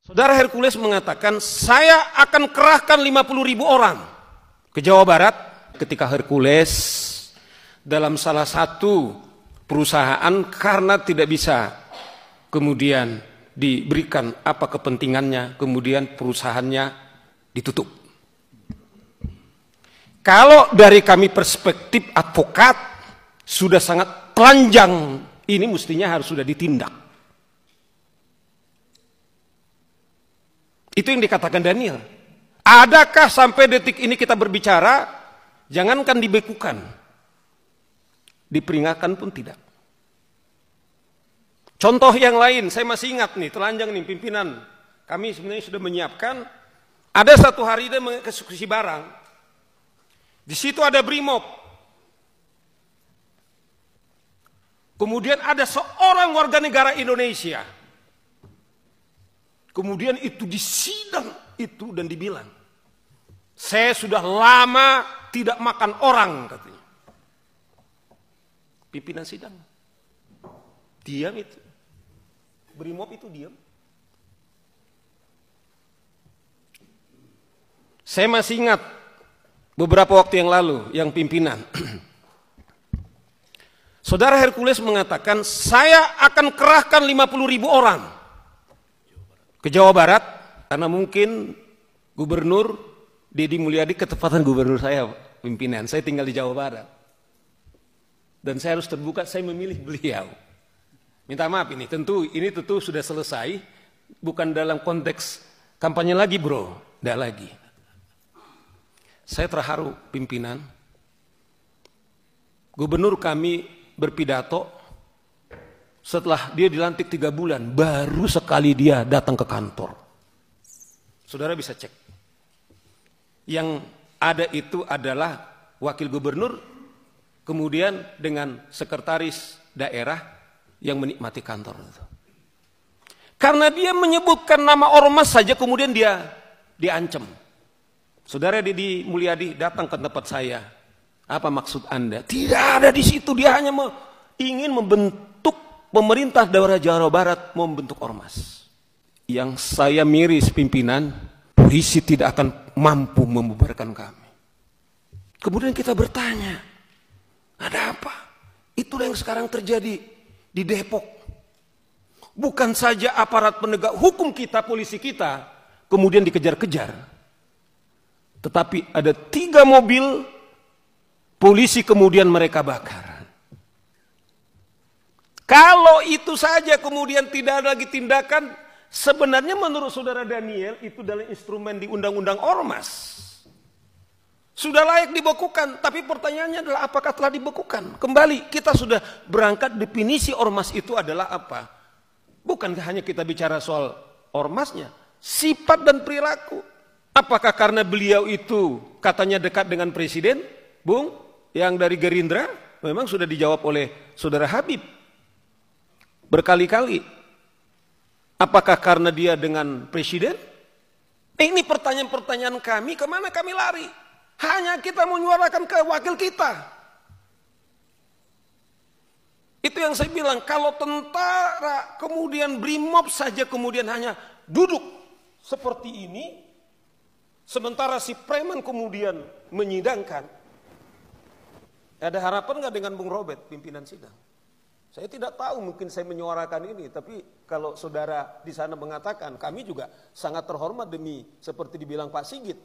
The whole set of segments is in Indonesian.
Saudara Hercules mengatakan, saya akan kerahkan 50.000 orang ke Jawa Barat. Ketika Hercules dalam salah satu perusahaan karena tidak bisa kemudian diberikan apa kepentingannya, kemudian perusahaannya ditutup. Kalau dari kami perspektif advokat sudah sangat telanjang, ini mestinya harus sudah ditindak. Itu yang dikatakan Daniel. Adakah sampai detik ini kita berbicara, jangankan dibekukan, diperingatkan pun tidak. Contoh yang lain, saya masih ingat nih, telanjang nih pimpinan. Kami sebenarnya sudah menyiapkan, ada satu hari dia mengeksekusi barang. Di situ ada Brimob. Kemudian ada seorang warga negara Indonesia. Kemudian itu disidang itu dan dibilang, saya sudah lama tidak makan orang, katanya. Pimpinan sidang diam itu. Brimob itu diam. Saya masih ingat beberapa waktu yang lalu yang pimpinan. Saudara Hercules mengatakan, saya akan kerahkan 50.000 orang ke Jawa Barat, karena mungkin Gubernur Deddy Mulyadi ketepatan gubernur saya, pimpinan. Saya tinggal di Jawa Barat. Dan saya harus terbuka, saya memilih beliau. Minta maaf ini tentu sudah selesai, bukan dalam konteks kampanye lagi bro, tidak lagi. Saya terharu pimpinan. Gubernur kami berpidato, setelah dia dilantik 3 bulan, baru sekali dia datang ke kantor. Saudara bisa cek. Yang ada itu adalah wakil gubernur, kemudian dengan sekretaris daerah yang menikmati kantor itu. Karena dia menyebutkan nama ormas saja, kemudian dia diancam. Saudara Deddy Mulyadi datang ke tempat saya. Apa maksud Anda? Tidak ada di situ, dia hanya ingin membentuk pemerintah daerah Jawa Barat membentuk ormas. Yang saya miris pimpinan, polisi tidak akan mampu membubarkan kami. Kemudian kita bertanya, ada apa? Itulah yang sekarang terjadi di Depok. Bukan saja aparat penegak hukum kita, polisi kita, kemudian dikejar-kejar. Tetapi ada 3 mobil polisi kemudian mereka bakar. Kalau itu saja kemudian tidak ada lagi tindakan, sebenarnya menurut saudara Daniel itu adalah instrumen di undang-undang ormas. Sudah layak dibekukan, tapi pertanyaannya adalah apakah telah dibekukan? Kembali, kita sudah berangkat definisi ormas itu adalah apa? Bukan hanya kita bicara soal ormasnya, sifat dan perilaku. Apakah karena beliau itu katanya dekat dengan presiden, Bung, yang dari Gerindra? Memang sudah dijawab oleh saudara Habib berkali-kali. Apakah karena dia dengan presiden? Ini pertanyaan-pertanyaan kami, kemana kami lari? Hanya kita menyuarakan ke wakil kita. Itu yang saya bilang, kalau tentara kemudian Brimob saja kemudian hanya duduk seperti ini, sementara si preman kemudian menyidangkan, ada harapan nggak dengan Bung Robert pimpinan sidang? Saya tidak tahu, mungkin saya menyuarakan ini, tapi kalau saudara di sana mengatakan, kami juga sangat terhormat demi seperti dibilang Pak Sigit.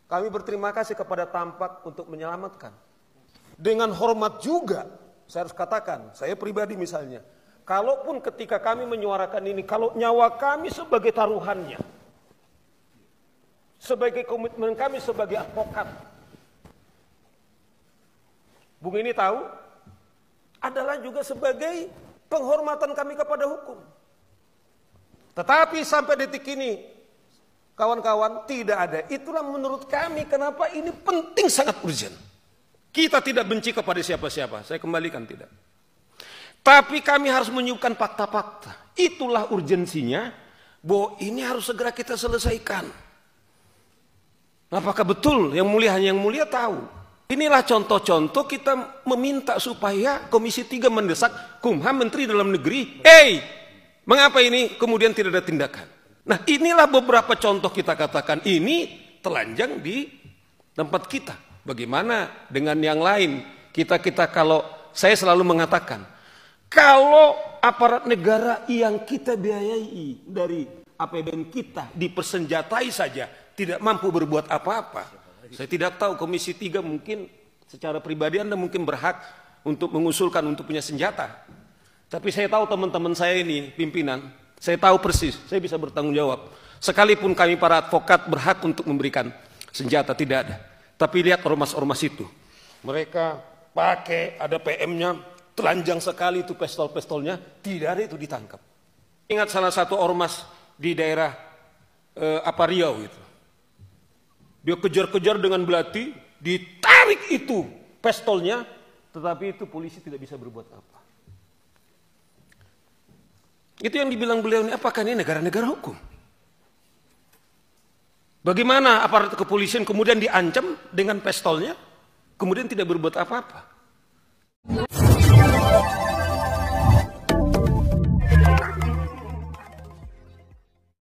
Kami berterima kasih kepada Tampak untuk menyelamatkan. Dengan hormat juga, saya harus katakan, saya pribadi misalnya, kalaupun ketika kami menyuarakan ini, kalau nyawa kami sebagai taruhannya, sebagai komitmen kami sebagai advokat, Bung ini tahu, adalah juga sebagai penghormatan kami kepada hukum. Tetapi sampai detik ini, kawan-kawan, tidak ada. Itulah menurut kami kenapa ini penting, sangat urgent. Kita tidak benci kepada siapa-siapa, saya kembalikan tidak. Tapi kami harus menyuguhkan fakta-fakta. Itulah urgensinya, bahwa ini harus segera kita selesaikan. Apakah betul yang mulia hanya yang mulia tahu? Inilah contoh-contoh kita meminta supaya Komisi 3 mendesak Kumham, Menteri Dalam Negeri, mengapa ini kemudian tidak ada tindakan? Nah, inilah beberapa contoh kita katakan ini telanjang di tempat kita. Bagaimana dengan yang lain? Kita kalau saya selalu mengatakan, kalau aparat negara yang kita biayai dari APBN kita dipersenjatai saja tidak mampu berbuat apa-apa. Saya tidak tahu Komisi 3 mungkin secara pribadi Anda mungkin berhak untuk mengusulkan untuk punya senjata. Tapi saya tahu teman-teman saya ini pimpinan, saya tahu persis, saya bisa bertanggung jawab. Sekalipun kami para advokat berhak untuk memberikan senjata, tidak ada. Tapi lihat ormas-ormas itu. Mereka pakai, ada PM-nya, telanjang sekali itu pistol-pistolnya, tidak ada itu ditangkap. Ingat salah satu ormas di daerah Riau itu. Dia kejar-kejar dengan belati, ditarik itu pistolnya, tetapi itu polisi tidak bisa berbuat apa. Itu yang dibilang beliau ini, apakah ini negara-negara hukum? Bagaimana aparat kepolisian kemudian diancam dengan pistolnya, kemudian tidak berbuat apa-apa?